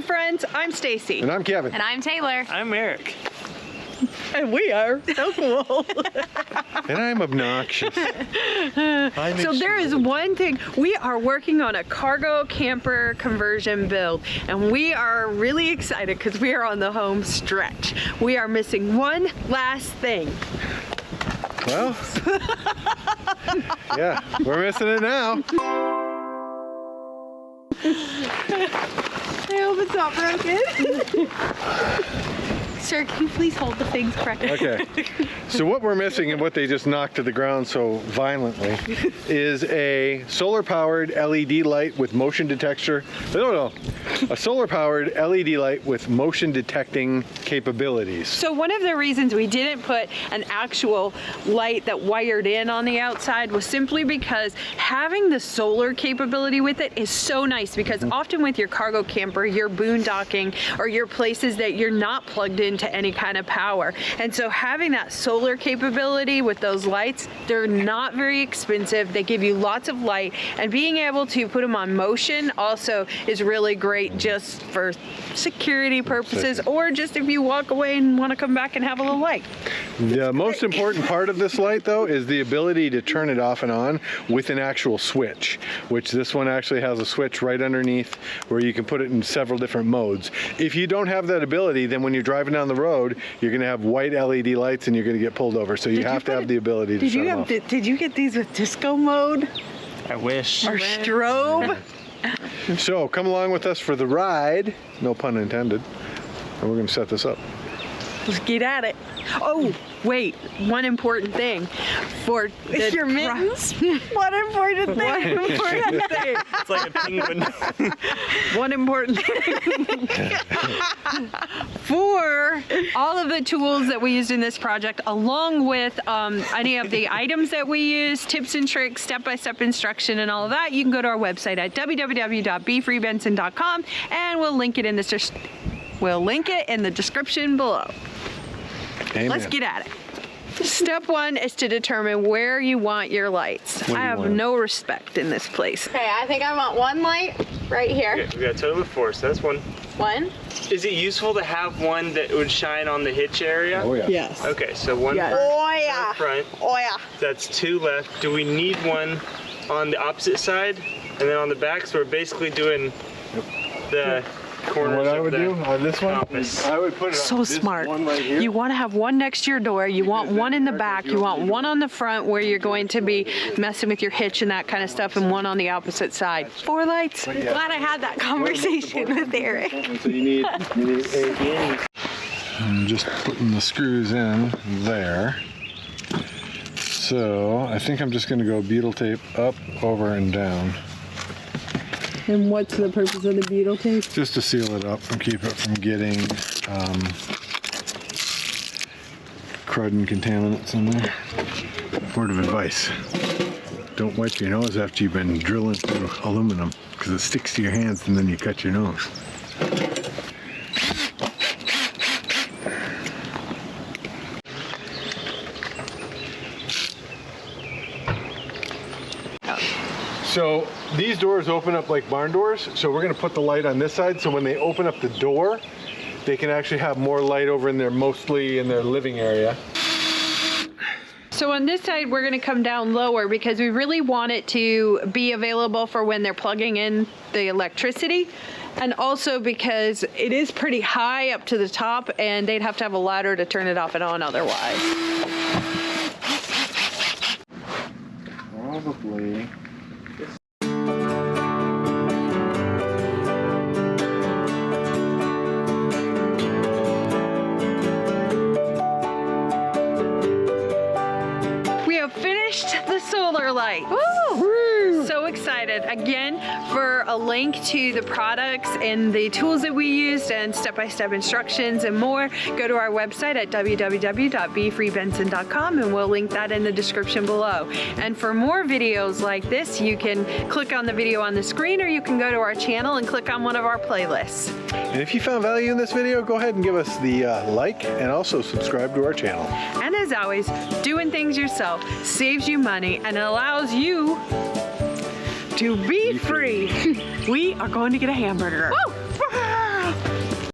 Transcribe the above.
Hey friends, I'm Stacy. And I'm Kevin. And I'm Taylor. I'm Eric. And we are so cool. And I'm obnoxious. So there is one thing, we are working on a cargo camper conversion build, and we are really excited because we are on the home stretch. We are missing one last thing. Well, yeah, we're missing it now. I hope it's not broken. Sir, can you please hold the things correctly? Okay, so what we're missing and what they just knocked to the ground so violently is a solar-powered LED light with motion detector. No, a solar-powered LED light with motion detecting capabilities. So one of the reasons we didn't put an actual light that wired in on the outside was simply because having the solar capability with it is so nice, because often with your cargo camper, you're boondocking or you're places that you're not plugged into any kind of power. And so having that solar capability with those lights, they're not very expensive. They give you lots of light, and being able to put them on motion also is really great just for security purposes, or just if you walk away and want to come back and have a little light. The most important part of this light, though, is the ability to turn it off and on with an actual switch, which this one actually has a switch right underneath where you can put it in several different modes. If you don't have that ability, then when you're driving down the road, you're going to have white LED lights and you're going to get pulled over. So you have to have the ability to shut them off. Did you get these with disco mode? I wish. Or strobe? So come along with us for the ride, no pun intended, and we're going to set this up. Let's get at it. Oh, wait, one important thing. For your mittens? One important thing. One important thing. It's like a penguin. One important thing. For all of the tools that we used in this project, along with any of the items that we use, tips and tricks, step-by-step instruction, and all of that, you can go to our website at www.befreebenson.com, and we'll link it in the description below. Amen. Let's get at it. Step one is to determine where you want your lights. I have no respect in this place. Okay, I think I want one light right here. Okay, we got a total of 4, so that's one. One. Is it useful to have one that would shine on the hitch area? Oh yeah. Yes. Okay, so one Yes. front. Oh yeah. That's 2 left. Do we need one on the opposite side? And then on the back, so we're basically doing the corners What I would of do the on this one, compass. I would put it So on this smart. one right here. You want to have one next to your door. You want one in the back. You want one on the front where you're going to be messing with your hitch and that kind of stuff, and one on the opposite side. 4 lights. Yeah. Glad I had that conversation with Eric. So you need a I'm just putting the screws in there. So I think I'm just going to go butyl tape up, over, and down. And what's the purpose of the butyl tape? Just to seal it up and keep it from getting crud and contaminants in there. Word of advice: don't wipe your nose after you've been drilling through aluminum, because it sticks to your hands and then you cut your nose. So these doors open up like barn doors, so we're going to put the light on this side, so when they open up the door, they can actually have more light over in there, mostly in their living area. So on this side, we're going to come down lower because we really want it to be available for when they're plugging in the electricity. And also because it is pretty high up to the top, and they'd have to have a ladder to turn it off and on otherwise. Probably. The solar light. Woo! So excited. Again, for a link to the products and the tools that we used and step-by-step instructions and more, go to our website at www.befreebenson.com, and we'll link that in the description below. And for more videos like this, you can click on the video on the screen, or you can go to our channel and click on one of our playlists. And if you found value in this video, go ahead and give us the like, and also subscribe to our channel. And as always, doing things yourself saves you money and allows you to be free. We are going to get a hamburger. Woo!